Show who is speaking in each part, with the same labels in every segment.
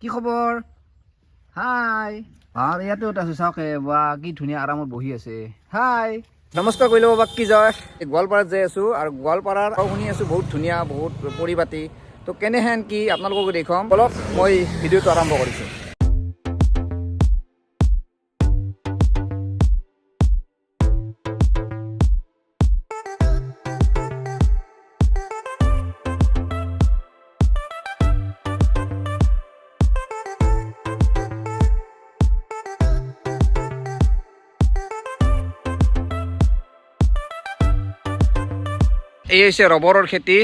Speaker 1: কি খবৰ? হাই ভাল ইয়াতেও আছো চাওক বা কি ধুনীয়া আৰামত বহি আছে। হাই নমস্কাৰ কৰি ল'ব বাক কি জয় গোৱালপাৰাত যাই আছো আৰু গোৱালপাৰাৰ শুনি আছো বহুত ধুনীয়া বহুত পৰিপাতি তো কেনেহেন কি আপোনালোককো দেখুৱাম অলপ মই ভিডিঅ'টো আৰম্ভ কৰিছোঁ। এই হৈছে ৰবৰৰ খেতি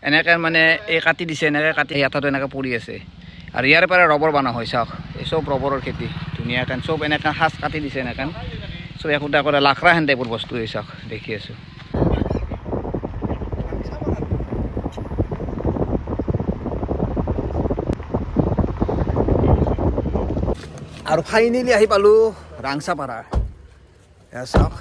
Speaker 1: এনেকৈ মানে এই কাটি দিছে এনেকৈ কাটি আঠাটো এনেকৈ পৰি আছে আৰু ইয়াৰ পৰা ৰবৰ বনোৱা হয় চাওক এই চব ৰবৰৰ খেতি ধুনীয়াকৈ চব এনেকৈ সাজ কাটি দিছে এনেকৈ চব একোটা একোটা লাখৰা হেন টাইপৰ বস্তু এই চাওক দেখি আছোঁ। আৰু ফাইনেলি আহি পালোঁ ৰাংচাপাৰা চাওক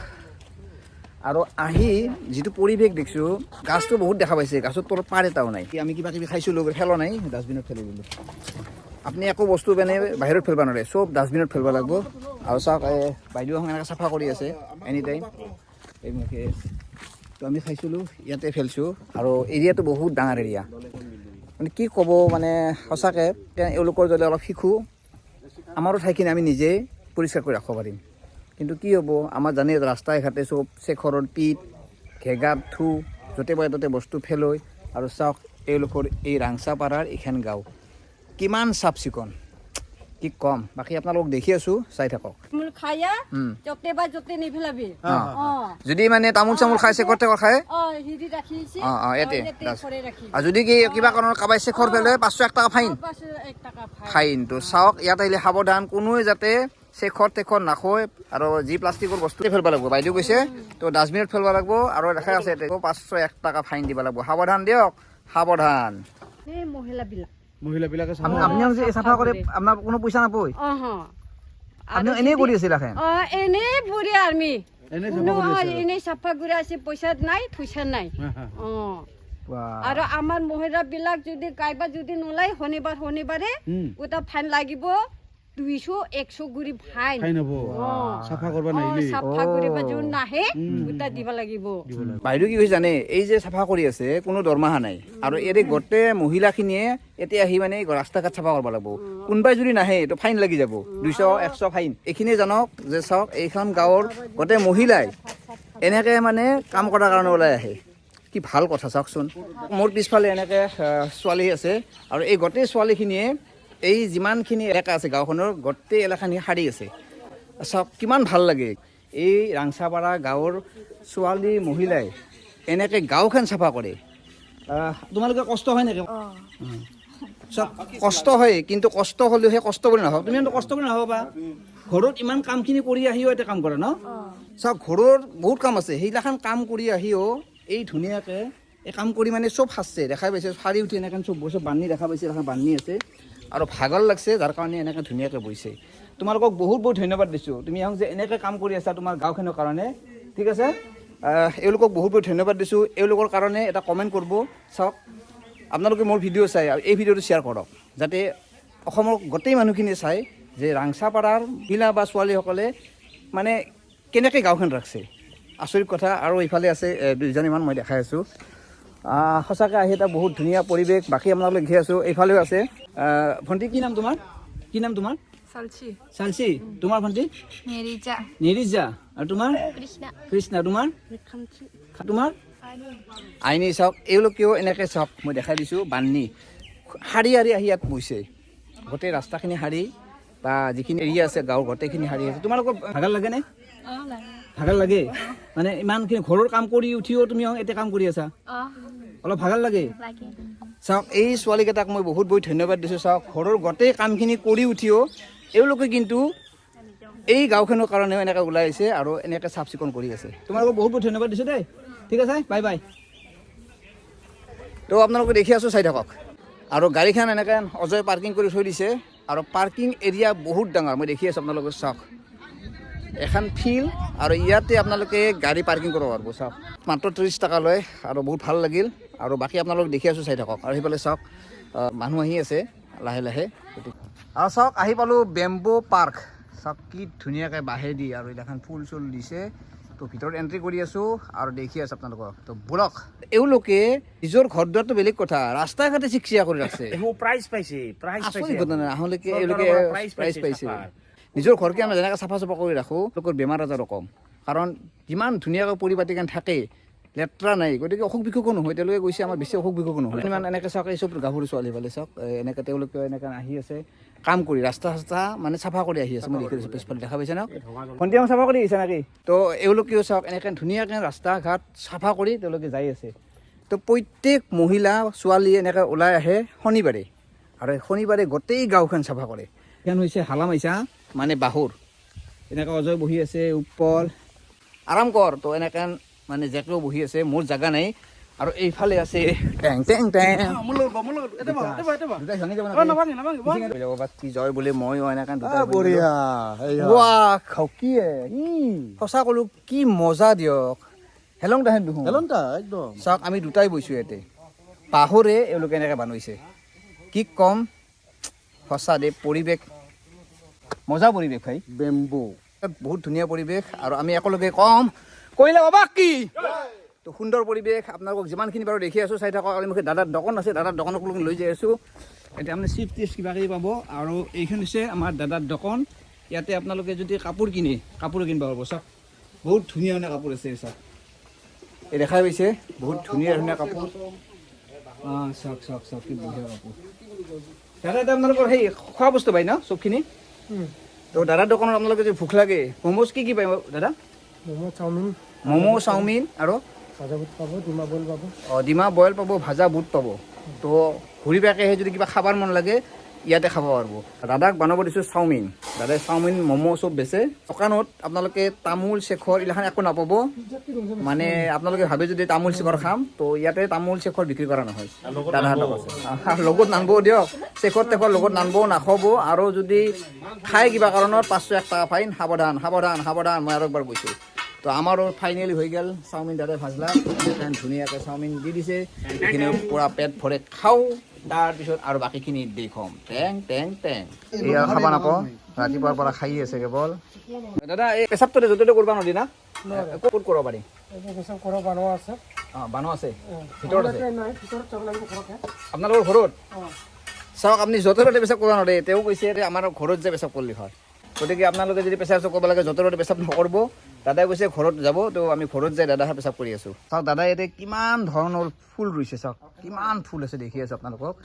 Speaker 1: আৰু আহি যিটো পৰিৱেশ দেখিছোঁ গাছটো বহুত দেখা পাইছে গাছৰ তলত পাৰ এটাও নাই আমি কিবা কিবি খাইছিলোঁ ফেলো নাই ডাষ্টবিনত ফেলি দিলোঁ। আপুনি একো বস্তু মানে বাহিৰত ফেলব নোৱাৰে চব ডাষ্টবিনত ফেলব লাগিব আৰু চাওক বাইদেউখন এনেকৈ চাফা কৰি আছে এনি টাইম এই মুখে তো আমি খাইছিলোঁ ইয়াতে ফেলছোঁ আৰু এৰিয়াটো বহুত ডাঙৰ এৰিয়া মানে কি ক'ব মানে সঁচাকৈ এওঁলোকৰ যদি অলপ শিকোঁ আমাৰো ঠাইখিনি আমি নিজেই পৰিষ্কাৰ কৰি ৰাখিব পাৰিম। কিন্তু কি হ'ব আমাৰ জানে ৰাস্তাই ঘাটে চব চেখৰৰ পিট ঘেগাত থু য'তে পায় ত'তে বস্তু ফেলৈ আৰু চাওক এওঁলোকৰ এই ৰাংচাপাৰাৰ এইখন গাঁও কিমান চাফ চিকুণ কি কম বাকী আপোনালোক দেখি আছোঁ চাই থাকক। যদি মানে তামোল চামোল খাই চেখৰ টেখৰ খায় ইয়াতে আৰু যদি কি কিবা কাৰণত কাবাই চেখৰ ফেলে 501 টকা ফাইন তো চাওক ইয়াত আহিলে সাৱধান কোনোৱে যাতে চেখৰ টেখৰ নাখয় আৰু যি প্লাষ্টিকৰ বস্তু ফেলব লাগিব বাইদেউ কৈছে তো ডাষ্টবিনত ফেলব লাগিব আৰু দেখা আছে 501 টকা ফাইন দিব লাগিব সাৱধান দিয়ক সাৱধান। মহিলাবিলাকে আপুনি চাফা কৰে আপোনাৰ কোনো পইচা নাপায় আপুনি এনেই কৰি আছিল
Speaker 2: এনেই বুঢ়ী আমি এনেই চাফা কৰি আছে পইচা নাই পইচা নাই আৰু আমাৰ মহিলাবিলাক যদি কাইবা যদি নোলায় শনিবাৰে ওটা ফাইন লাগিব 200-100 গুৰি ফাইন
Speaker 3: চাফা কৰবা নাহিলে
Speaker 2: চাফা কৰিব যোন নাহে ওটা দিব লাগিব।
Speaker 1: বাইদেউ কি কৈছে জানে এই যে চাফা কৰি আছে কোনো দৰমহা নাই আৰু এই গোটেই মহিলাখিনিয়ে এতিয়া আহি মানে ৰাস্তা ঘাট চাফা কৰিব লাগিব কোনোবাই যদি নাহে তো ফাইন লাগি যাব 200-100 ফাইন এইখিনি জানক যে চাওক এইখন গাঁৱৰ গোটেই মহিলাই এনেকৈ মানে কাম কৰাৰ কাৰণে ওলাই আহে কি ভাল কথা চাওকচোন। মোৰ পিছফালে এনেকৈ ছোৱালী আছে আৰু এই গোটেই ছোৱালীখিনিয়ে এই যিমানখিনি এলেকা আছে গাঁওখনৰ গোটেই এলেকাখিনি সাৰি আছে চাওক কিমান ভাল লাগে এই ৰাংচাপাৰা গাঁৱৰ ছোৱালী মহিলাই এনেকৈ গাঁওখন চাফা কৰে। তোমালোকে কষ্ট হয় নেকি? চাওক কষ্ট হয় কিন্তু কষ্ট হ'লেও সেই কষ্ট বুলি নাভাব তুমি কষ্ট বুলি নাভাবা ঘৰত ইমান কামখিনি কৰি আহিও এটা কাম কৰা ন চাওক ঘৰৰ বহুত কাম আছে সেইগিলাখান কাম কৰি আহিও এই ধুনীয়াকৈ এই কাম কৰি মানে চব সাজছে দেখাই পাইছে সাৰি উঠি এনেকৈ চব বস্তু বান্ধি দেখা পাইছে এখন বান্ধি আছে আৰু ভাগৰ লাগছে যাৰ কাৰণে এনেকৈ ধুনীয়াকৈ বহিছে। তোমালোকক বহুত বহুত ধন্যবাদ দিছোঁ তুমি যে এনেকৈ কাম কৰি আছা তোমাৰ গাঁওখনৰ কাৰণে ঠিক আছে। এওঁলোকক বহুত বহুত ধন্যবাদ দিছোঁ এওঁলোকৰ কাৰণে এটা কমেণ্ট কৰিব চাওক আপোনালোকে মোৰ ভিডিঅ' চাই আৰু এই ভিডিঅ'টো শ্বেয়াৰ কৰক যাতে অসমৰ গোটেই মানুহখিনিয়ে চাই যে ৰাংচাপাৰাৰ মহিলা বা ছোৱালীসকলে মানে কেনেকৈ গাঁওখন ৰাখছে আচৰিত কথা। আৰু ইফালে আছে দুইজনীমান মই দেখাই আছোঁ সঁচাকৈ আহি এটা বহুত ধুনীয়া পৰিৱেশ বাকী আপোনালোকে দেখি আছোঁ এইফালেও আছে। ভণ্টি কি নাম তোমাৰ চালচি তোমাৰ ভণ্টি নিৰিজা আৰু তোমাৰ কৃষ্ণা তোমাৰ আইনি চাওক এওঁলোকেও এনেকৈ চাওক মই দেখাই দিছোঁ বান্ধি শাৰী শাৰী আহি ইয়াত বহিছে গোটেই ৰাস্তাখিনি শাৰী বা যিখিনি এৰিয়া আছে গাঁৱৰ গোটেইখিনি শাৰী আছে। তোমালোকৰ ভাগৰ লাগেনে? ভাগৰ লাগে মানে ইমানখিনি ঘৰৰ কাম কৰি উঠিও তুমি এতিয়া কাম কৰি আছা অলপ ভাগৰ লাগে চাওক এই ছোৱালীকেইটাক মই বহুত বহুত ধন্যবাদ দিছোঁ চাওক ঘৰৰ গোটেই কামখিনি কৰি উঠিও এওঁলোকে কিন্তু এই গাঁওখনৰ কাৰণেও এনেকৈ ওলাই আহিছে আৰু এনেকৈ চাফ চিকুণ কৰি আছে। তোমালোকক বহুত বহুত ধন্যবাদ দিছোঁ দেই ঠিক আছে বাই বাই। তো আপোনালোকে দেখি আছোঁ চাই থাকক আৰু গাড়ীখন এনেকৈ অজয় পাৰ্কিং কৰি থৈ দিছে আৰু পাৰ্কিং এৰিয়া বহুত ডাঙৰ মই দেখি আছোঁ আপোনালোকে চাওক এখন ফিল্ড আৰু ইয়াতে আপোনালোকে গাড়ী পাৰ্কিং কৰিব পাৰিব চাওক মাত্ৰ 30 টকা লয় আৰু বহুত ভাল লাগিল আৰু বাকী আপোনালোক দেখি আছোঁ চাই থাকক আৰু সেইফালে চাওক মানুহ আহি আছে লাহে লাহে আৰু চাওক আহি পালোঁ বেম্বো পাৰ্ক চাওক কি ধুনীয়াকৈ বাঁহে দি আৰু এইখন ফুল চুল দিছে তো ভিতৰত এণ্ট্ৰি কৰি আছোঁ আৰু দেখি আছোঁ আপোনালোকক তো ব'লক এওঁলোকে নিজৰ ঘৰ দুৱাৰটো বেলেগ কথা ৰাস্তা ঘাটে চিকচিয়া কৰি ৰাখছে
Speaker 4: প্ৰাইজ পাইছে
Speaker 1: আচৰিত ঘটনা আহলৈকে এওঁলোকে প্ৰাইজ পাইছে নিজৰ ঘৰকে আমি যেনেকৈ চাফা চাফা কৰি ৰাখোঁ তেওঁলোকৰ বেমাৰ আজাৰো কম কাৰণ যিমান ধুনীয়াকৈ পৰিপাটিখন থাকে লেতেৰা নাই গতিকে অসুখ বিসুখো নহয় তেওঁলোকে কৈছে আমাৰ বেছি অসুখ বিসুখো নহয় ইমান এনেকৈ চাওক এই চব গাভৰু ছোৱালী পালে চাওক এনেকৈ তেওঁলোকে এনেকৈ আহি আছে কাম কৰি ৰাস্তা চাস্তা মানে চাফা কৰি আহি আছে মই দেখি আছোঁ পিছফালে দেখা পাইছে ন সন্ধিয়া চাফা কৰি আহিছে নেকি তো এওঁলোকেও চাওক এনেকৈ ধুনীয়াকৈ ৰাস্তা ঘাট চাফা কৰি তেওঁলোকে যাই আছে তো প্ৰত্যেক মহিলা ছোৱালী এনেকৈ ওলাই আহে শনিবাৰে আৰু শনিবাৰে গোটেই গাঁওখন চাফা কৰে এখন হৈছে হালামাইচা মানে বাহুৰ এনেকৈ অজয় বহি আছে উৎপল আৰাম কৰ তো এনেকৈ মানে জেকেও বহি আছে মোৰ জাগা নাই আৰু এইফালে আছে টেং টেং টেং কি জয় বোলে মই এনেকৈ সঁচা ক'লো কি মজা দিয়ক হেলং তাহেন দেখোন
Speaker 3: একদম
Speaker 1: চাওক আমি দুটাই বৈছোঁ ইয়াতে বাঁহৰে এওঁলোকে এনেকৈ বনাইছে কি ক'ম সঁচা দেই পৰিৱেশ মজা পৰিৱেশ ভাই
Speaker 3: বেম্বো
Speaker 1: বহুত ধুনীয়া পৰিৱেশ আৰু আমি একেলগে ক'ম কৈলা বাবা কি তো সুন্দৰ পৰিৱেশ আপোনালোকক যিমানখিনি বাৰু দেখি আছোঁ চাই থাকক মোক দাদাৰ দোকান আছে দাদাৰ দোকানক লৈ যাই আছোঁ এতিয়া আপুনি চিপ টিপছ কিবা কিবি পাব আৰু এইখন হৈছে আমাৰ দাদাৰ দোকান ইয়াতে আপোনালোকে যদি কাপোৰ কিনে কাপোৰো কিনিব পাৰিব চাওক বহুত ধুনীয়া ধুনীয়া কাপোৰ আছে চাওক এই দেখাই পাইছে বহুত ধুনীয়া ধুনীয়া কাপোৰ চাওক চাওক চাওক কি বঢ়িয়া কাপোৰ দাদা এতিয়া আপোনালোকৰ সেই খোৱা বস্তু পায় ন চবখিনি তো দাদাৰ দোকানত আপোনালোকে যদি ভোক লাগে ম'ম'জ কি পায় দাদা ম'ম' চাওমিন আৰু ডিমা বইল পাব ভাজা বুট পাব তো ঘূৰি পাকে যদি কিবা খাবৰ মন লাগে ইয়াতে খাব পাৰিব দাদাক বনাব দিছোঁ চাওমিন দাদাই চাওমিন ম'ম' চব বেচে দোকানত আপোনালোকে তামোল চেখৰ এইগিলাখান একো নাপাব মানে আপোনালোকে ভাবে যদি তামোল চেখৰ খাম তো ইয়াতে তামোল চেখৰ বিক্ৰী কৰা নহয় দাদাৰ লগত নানব দিয়ক চেখৰ তেখৰ লগত নানব নাখাব আৰু যদি খাই কিবা কাৰণত 501 টকা ফাইন সাৱধান সাৱধান সাৱধান মই আৰু একবাৰ কৈছোঁ তো আমাৰো ফাইনেলি হৈ গ'ল চাওমিন দাদাই ভাজলা ধুনীয়াকৈ চাওমিন দি দিছে এইখিনি পূৰা পেট ভৰে খাওঁ তাৰপিছত আৰু বাকীখিনি দেখুৱাম টেং টেং টেং এয়া খাব নাপাওঁ ৰাতিপুৱাৰ পৰা খাই আছে কেৱল দাদা এই পেচাবটো য'তে ত'তে কৰিব নোৱাৰি না ক'ত কৰিব পাৰি বানো আছে ভিতৰত আছে আপোনালোকৰ ঘৰত চাওক আপুনি য'তে ত'তে পেচাব কৰিব নোৱাৰে তেওঁ কৈছে আমাৰ ঘৰত যে পেচাব কৰিলে হয় গতিকে আপোনালোকে যদি পেচাব কৰিব লাগে য'তে ত'তে পেচাব নকৰিব দাদাই কৈছে ঘৰত যাব তো আমি ঘৰত যাই দাদাৰ পেচাব কৰি আছোঁ চাওক দাদাই ইয়াতে কিমান ধৰণৰ ফুল ৰুইছে চাওক কিমান ফুল আছে দেখি আছোঁ আপোনালোকক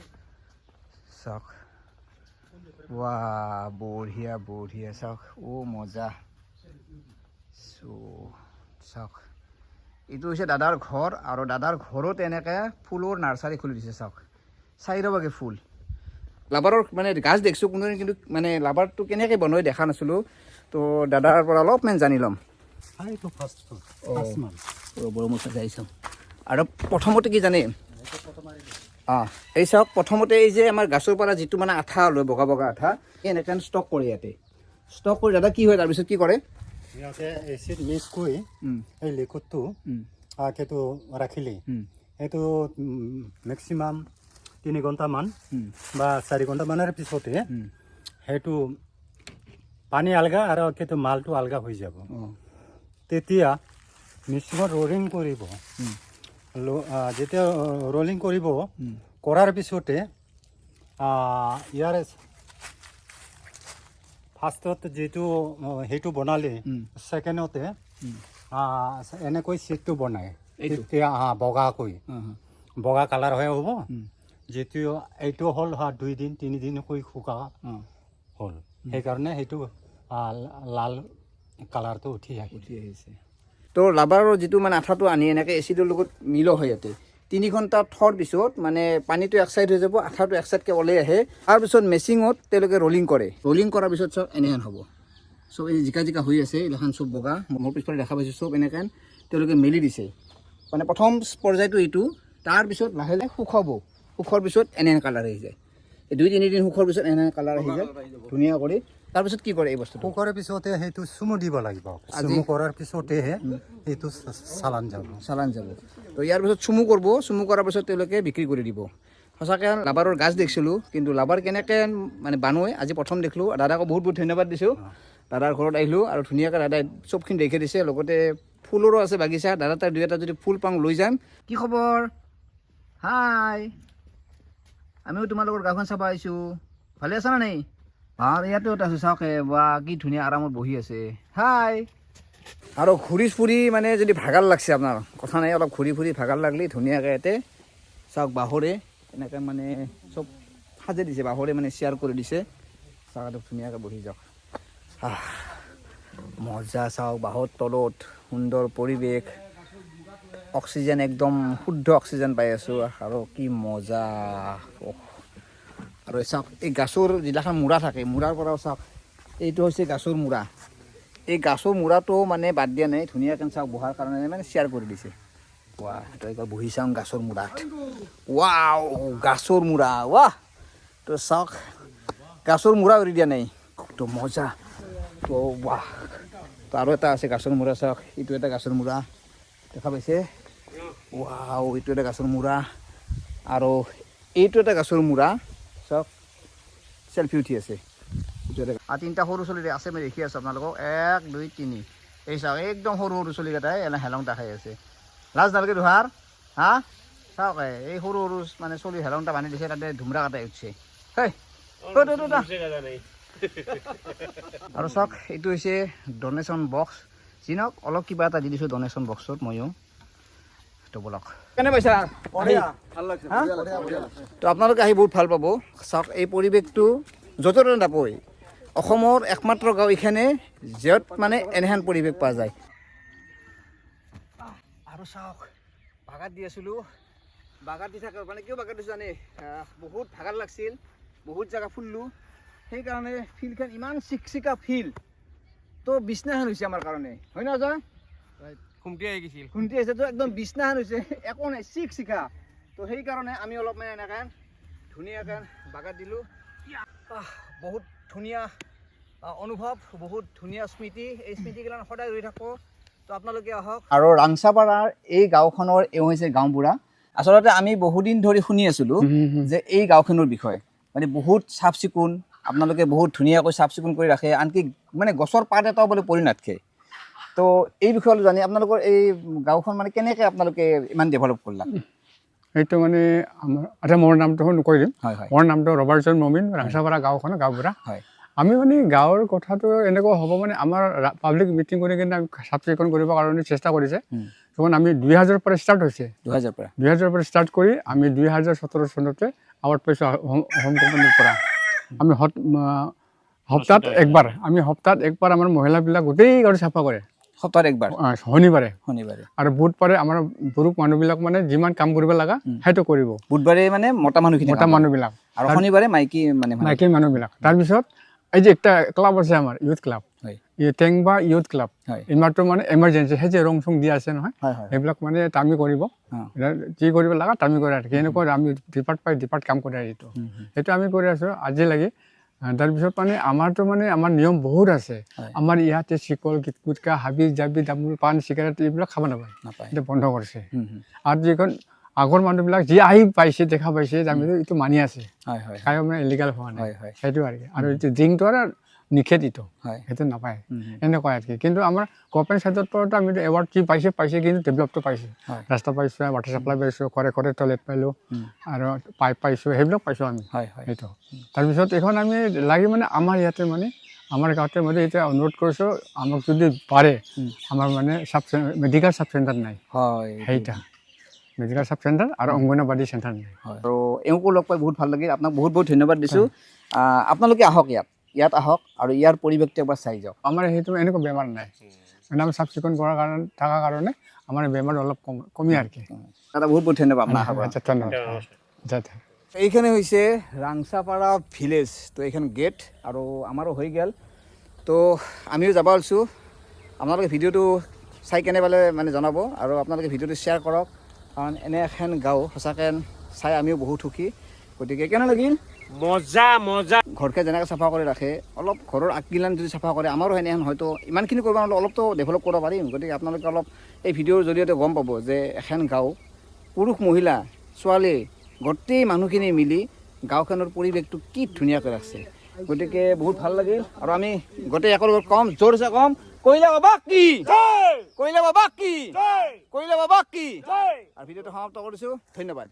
Speaker 1: চাওক ৱা বঢ়িয়া বঢ়িয়া চাওক মজা চাওক এইটো হৈছে দাদাৰ ঘৰ আৰু দাদাৰ ঘৰত এনেকৈ ফুলৰ নাৰ্চাৰী খুলি দিছে চাওক 4 ভাগে ফুল লাবাৰৰ মানে গাছ দেখিছোঁ কোনো কিন্তু মানে লাবাৰটো কেনেকৈ বনাই দেখা নাছিলোঁ তো দাদাৰ পৰা অলপমান জানি ল'ম আৰু প্ৰথমতে কি জানে এই চাওক প্ৰথমতে এই যে আমাৰ গাছৰ পৰা যিটো মানে আঠা লৈ বগা বগা আঠা এনেকৈ ষ্টক কৰে ইয়াতে ষ্টক কৰি দাদা কি হয় তাৰপিছত কি কৰে
Speaker 5: এচিড মিক্স কৰি এই লিকুইডটো সেইটো ৰাখিলে সেইটো মেক্সিমাম 3 ঘণ্টামান বা 4 ঘণ্টামানৰ পিছতে সেইটো পানী আলগা আৰু সেইটো মালটো আলগা হৈ যাব তেতিয়া মেচিনত ৰলিং কৰিব যেতিয়া ৰলিং কৰিব কৰাৰ পিছতে ইয়াৰ ফাৰ্ষ্টত যিটো সেইটো বনালে ছেকেণ্ডতে এনেকৈ চিটটো বনায় তেতিয়া বগাকৈ বগা কালাৰ হৈ হ'ব যিটো এইটো হ'ল 2 দিন 3 দিনকৈ শুকা হ'ল সেইকাৰণে সেইটো লাল কালাৰটো উঠি আহিছে তো লাবাৰৰ যিটো মানে আঠাটো আনি এনেকৈ এচিডৰ লগত মিল হয় ইয়াতে 3 ঘণ্টা থোৱাৰ পিছত মানে পানীটো এক চাইড হৈ যাব আঠাটো এক চাইডকৈ ওলাই আহে তাৰপিছত মেচিঙত তেওঁলোকে ৰলিং কৰে ৰলিং কৰাৰ পিছত চব এনেহেন হ'ব চব এই জিকা জিকা হৈ আছে এইগিলাখান চব বগা মোৰ পিছফালে দেখা পাইছোঁ চব এনেকৈ তেওঁলোকে মেলি দিছে মানে প্ৰথম পৰ্যায়টো এইটো তাৰপিছত লাহে লাহে শুকাব শুকোৱাৰ পিছত এনেহেন কালাৰ আহি যায় 2-3 দিন শুকোৱাৰ পিছত এনেহেন কালাৰ আহি যায় ধুনীয়া কৰি তাৰপিছত কি কৰে এই বস্তুটো শুকোৱাৰ পিছতে সেইটো চুমু দিব লাগিব চুমু কৰাৰ পিছতেহে এইটো চালান যাব তো ইয়াৰ পিছত চুমু কৰিব চুমু কৰাৰ পিছত তেওঁলোকে বিক্ৰী কৰি দিব
Speaker 1: সঁচাকৈ লাবাৰৰ গাছ দেখিছিলোঁ, কিন্তু লাবাৰ কেনেকৈ মানে বানোয় আজি প্ৰথম দেখিলোঁ। দাদাকো বহুত বহুত ধন্যবাদ দিছোঁ। দাদাৰ ঘৰত আহিলোঁ আৰু ধুনীয়াকৈ দাদাই চবখিনি দেখি দিছে, লগতে ফুলৰো আছে বাগিচা। দাদা তাৰ দুই এটা যদি ফুল পাওঁ লৈ যাম। কি খবৰ? হাই, আমিও তোমালোকৰ গাঁওখন চাব আহিছোঁ। ভালে আছা নে নাই? আৰু ইয়াতো এটা আছে, চাওক বা কি ধুনীয়া আৰামত বহি আছে। হাই, আৰু ঘূৰি ফুৰি মানে যদি ভাগাৰ লাগছে আপোনাৰ, কথা নাই, অলপ ঘূৰি ফুৰি ভাগাৰ লাগলি ধুনীয়াকৈ ইয়াতে চাওক বাঁহৰে এনেকৈ মানে চব সাজে দিছে, বাঁহৰে মানে শ্বেয়াৰ কৰি দিছে। চাওক ধুনীয়াকৈ বহি যাওক। মজা, চাওক বাঁহৰ তলত সুন্দৰ পৰিৱেশ, অক্সিজেন একদম শুদ্ধ অক্সিজেন পাই আছোঁ আৰু কি মজা। আৰু চাওক এই গছৰ যিগিলাখন মূৰা থাকে, মূৰাৰ পৰাও চাওক এইটো হৈছে গছৰ মূৰা। এই গছৰ মূৰাটো মানে বাদ দিয়া নাই, ধুনীয়াকৈ চাওক বহাৰ কাৰণে মানে শ্বেয়াৰ কৰি দিছে। ৱাহ, তই একবাৰ বহি চাওঁ গছৰ মূৰাত। ৱাও, গছৰ মূৰা, ৱাহ। তো চাওক গছৰ মূৰা উৰি দিয়া নাই, তো মজা। তো ৱাহ, তো আৰু এটা আছে গছৰ মূৰা, চাওক এইটো এটা গছৰ মূৰা দেখা পাইছে। ৱাও, এইটো এটা গছৰ মূৰা আৰু এইটো এটা গছৰ মূৰা। চাওক চেল্ফি উঠি আছে। আৰু তিনিটা সৰু ছোৱালী আছে, মই দেখি আছোঁ আপোনালোকক। 1 2 3, এই চাওক একদম সৰু সৰু ছোৱালীকেইটাই এনে হেলং দেখাই আছে। লাজ নালাগে দুহাৰ? হা, চাওক এই সৰু সৰু মানে ছোৱালী হেলংটা বান্ধি দিছে, তাতে ধুমৰা কাটাই উঠছে। হেই, আৰু চাওক এইটো হৈছে ডনেশ্যন বক্স। যি নহওক অলপ কিবা এটা দি দিছোঁ ডনেশ্যন বক্সত ময়ো। তো বলক, কেনে পাইছা? তো আপোনালোকে আহি বহুত ভাল পাব। চাওক এই পৰিৱেশটো য'তে ত'তে নাপায়। অসমৰ একমাত্ৰ গাঁও এইখানে য'ত মানে এনেহেন পৰিৱেশ পোৱা যায়। আৰু চাওক বাগাত দি আছিলোঁ, বাগাত দি থাকা মানে কিয় বাগাত দিছোঁ জানে? বহুত ভাগাৰ লাগছিল, বহুত জেগা ফুৰিলোঁ, সেইকাৰণে ফিল্ডখন ইমান চিকচিকা ফিল্ড। তো বিছনাখন হৈছে আমাৰ কাৰণে, হয় না অজয়? খুমটি আহিছে, তো একদম বিছনাখন হৈছে, একো নাই, চিকচিকা। তো সেইকাৰণে আমি অলপ মানে এনেকৈ ধুনীয়াকৈ বাগাত দিলোঁ। বহুত ধুনীয়া অনুভৱ, বহুত ধুনীয়া স্মৃতি। এই স্মৃতিগিলান সদায় ৰৈ থাকোঁ। তো আপোনালোকে আহক। আৰু ৰাংচাপাৰাৰ এই গাঁওখনৰ এওঁ হৈছে গাঁওবুঢ়া। আচলতে আমি বহুদিন ধৰি শুনি আছিলোঁ যে এই গাঁওখনৰ বিষয়ে মানে বহুত চাফ চিকুণ, আপোনালোকে বহুত ধুনীয়াকৈ চাফ চিকুণ কৰি ৰাখে, আনকি মানে গছৰ পাত এটাও বোলে পৰি নাথাকে। তো এই বিষয়ে জানি আপোনালোকৰ এই গাঁওখন মানে কেনেকৈ আপোনালোকে ইমান ডেভেলপ কৰিলা?
Speaker 3: এইটো মানে আমাৰ মোৰ নামটো নকৈ দিম।
Speaker 1: হয় হয়,
Speaker 3: মোৰ নামটো ৰবাৰ্টজন মমিন, ৰাংচাপাৰা গাঁওখনৰ গাঁওবুঢ়া।
Speaker 1: হয়,
Speaker 3: আমি মানে গাঁৱৰ কথাটো এনেকুৱা হ'ব মানে আমাৰ পাব্লিক মিটিং কৰি কিনে আমি চাফ চিকুণ কৰিবৰ কাৰণে চেষ্টা কৰিছে। যখন আমি 2000 পৰা ষ্টাৰ্ট হৈছে, 2000 পৰা ষ্টাৰ্ট কৰি আমি 2017 চনতে আৱাৰ্ড পাইছোঁ হোম কোম্পানীৰ পৰা। আমি সপ্তাহত একবাৰ আমাৰ মহিলাবিলাক গোটেই গাঁৱত চাফা কৰে।
Speaker 1: সপ্তাহত একবাৰ?
Speaker 3: শনিবাৰে
Speaker 1: আৰু
Speaker 3: বুধবাৰে আমাৰ পুৰুষ মানুহবিলাক মানে যিমান কাম কৰিব লগা সেইটো কৰিব।
Speaker 1: বুধবাৰে মানে মতা মানুহবিলাক আৰু শনিবাৰে মাইকী
Speaker 3: মানুহবিলাক। তাৰপিছত এই যে একটা ক্লাব আছে আমাৰ, ইউথ ক্লাব, টেংবা ইউথ ক্লাব। এইমাত্ৰ মানে এমাৰ্জেঞ্চি সেই যে ৰং চং দিয়া আছে নহয়, সেইবিলাক মানে তামি কৰিব, যি কৰিব লগা তামি কৰে আৰু এনেকুৱা আমি ডিপাৰ্ট কাম কৰে। সেইটো আমি কৰি আছোঁ আজি লাগি। তাৰপিছত মানে আমাৰতো মানে আমাৰ নিয়ম বহুত আছে। আমাৰ ইয়াতে চিকল গুটকা হাবি জাবি তামোল পাণ চিগাৰেট এইবিলাক খাব নাপায়, এইটো বন্ধ কৰিছে। আৰু যিখন আগৰ মানুহবিলাক যি আহি পাইছে দেখা পাইছে আমি এইটো মানি আছে, কায়ো মানে ইলিগাল হোৱা নাই, সেইটো আৰু কি। আৰু এইটো ড্ৰিংকটো আৰু নিষেধ, সেইটো নাপায়, এনেকুৱা আৰু কি। কিন্তু আমাৰ গভৰ্ণমেণ্ট চাইডৰ পৰাতো আমি এৱাৰ্ড যি পাইছে, কিন্তু ডেভেলপটো পাইছোঁ। ৰাস্তা পাইছোঁ, ৱাটাৰ চাপ্লাই পাইছোঁ, ঘৰে টয়লেট পাইলোঁ, আৰু পাইপ পাইছোঁ, সেইবিলাক পাইছোঁ আমি। সেইটো তাৰপিছত এইখন আমি লাগি মানে আমাৰ ইয়াতে মানে আমাৰ গাঁৱতে মানে এতিয়া অনুৰোধ কৰিছোঁ, আমাক যদি পাৰে আমাৰ মানে মেডিকেল চাব চেণ্টাৰ নাই, সেইটা মেডিকেল চাব চেণ্টাৰ আৰু অংগনবাদী চেণ্টাৰ নাই।
Speaker 1: আৰু এওঁকো লগ পাই বহুত ভাল লাগিল। আপোনাক বহুত বহুত ধন্যবাদ দিছোঁ। আপোনালোকে আহক, ইয়াত আহক আৰু ইয়াৰ পৰিৱেশটো এবাৰ চাই যাওক।
Speaker 3: আমাৰ সেইটো এনেকুৱা বেমাৰ নাই, মানে আমি চাফ চিকুণ কৰাৰ থকাৰ কাৰণে আমাৰ বেমাৰ অলপ কমি আৰু কি।
Speaker 1: দাদা বহুত বহুত ধন্যবাদ আপোনাৰ।
Speaker 3: ধন্যবাদ।
Speaker 1: এইখানে হৈছে ৰাংচাপাৰা ভিলেজ। তো এইখন গেট আৰু আমাৰো হৈ গ'ল। তো আমিও যাব ওলাইছোঁ। আপোনালোকে ভিডিঅ'টো চাই কেনে পালে মানে জনাব, আৰু আপোনালোকে ভিডিঅ'টো শ্বেয়াৰ কৰক, কাৰণ এনে এখন গাঁও সঁচাকৈ চাই আমিও বহুত সুখী। গতিকে কেনে লাগিল? মজা। ঘৰকে যেনেকৈ চাফা কৰি ৰাখে, অলপ ঘৰৰ আগগিলান যদি চাফা কৰে, আমাৰো সেনেহেন হয়তো ইমানখিনি কৰিব নোৱাৰিলেও অলপতো ডেভেলপ কৰিব পাৰিম। গতিকে আপোনালোকে অলপ এই ভিডিঅ'ৰ জৰিয়তে গম পাব যে এখন গাঁও পুৰুষ মহিলা ছোৱালী গোটেই মানুহখিনি মিলি গাঁওখনৰ পৰিৱেশটো কি ধুনীয়াকৈ ৰাখছে গতিকে বহুত ভাল লাগিল আৰু আমি গোটেই একৰ কম জোৰছে কম কৈলা বাবা কি কৈলা বাবা কি কৈলা বাবা কি আৰু ভিডিঅ'টো সমাপ্ত কৰিছোঁ ধন্যবাদ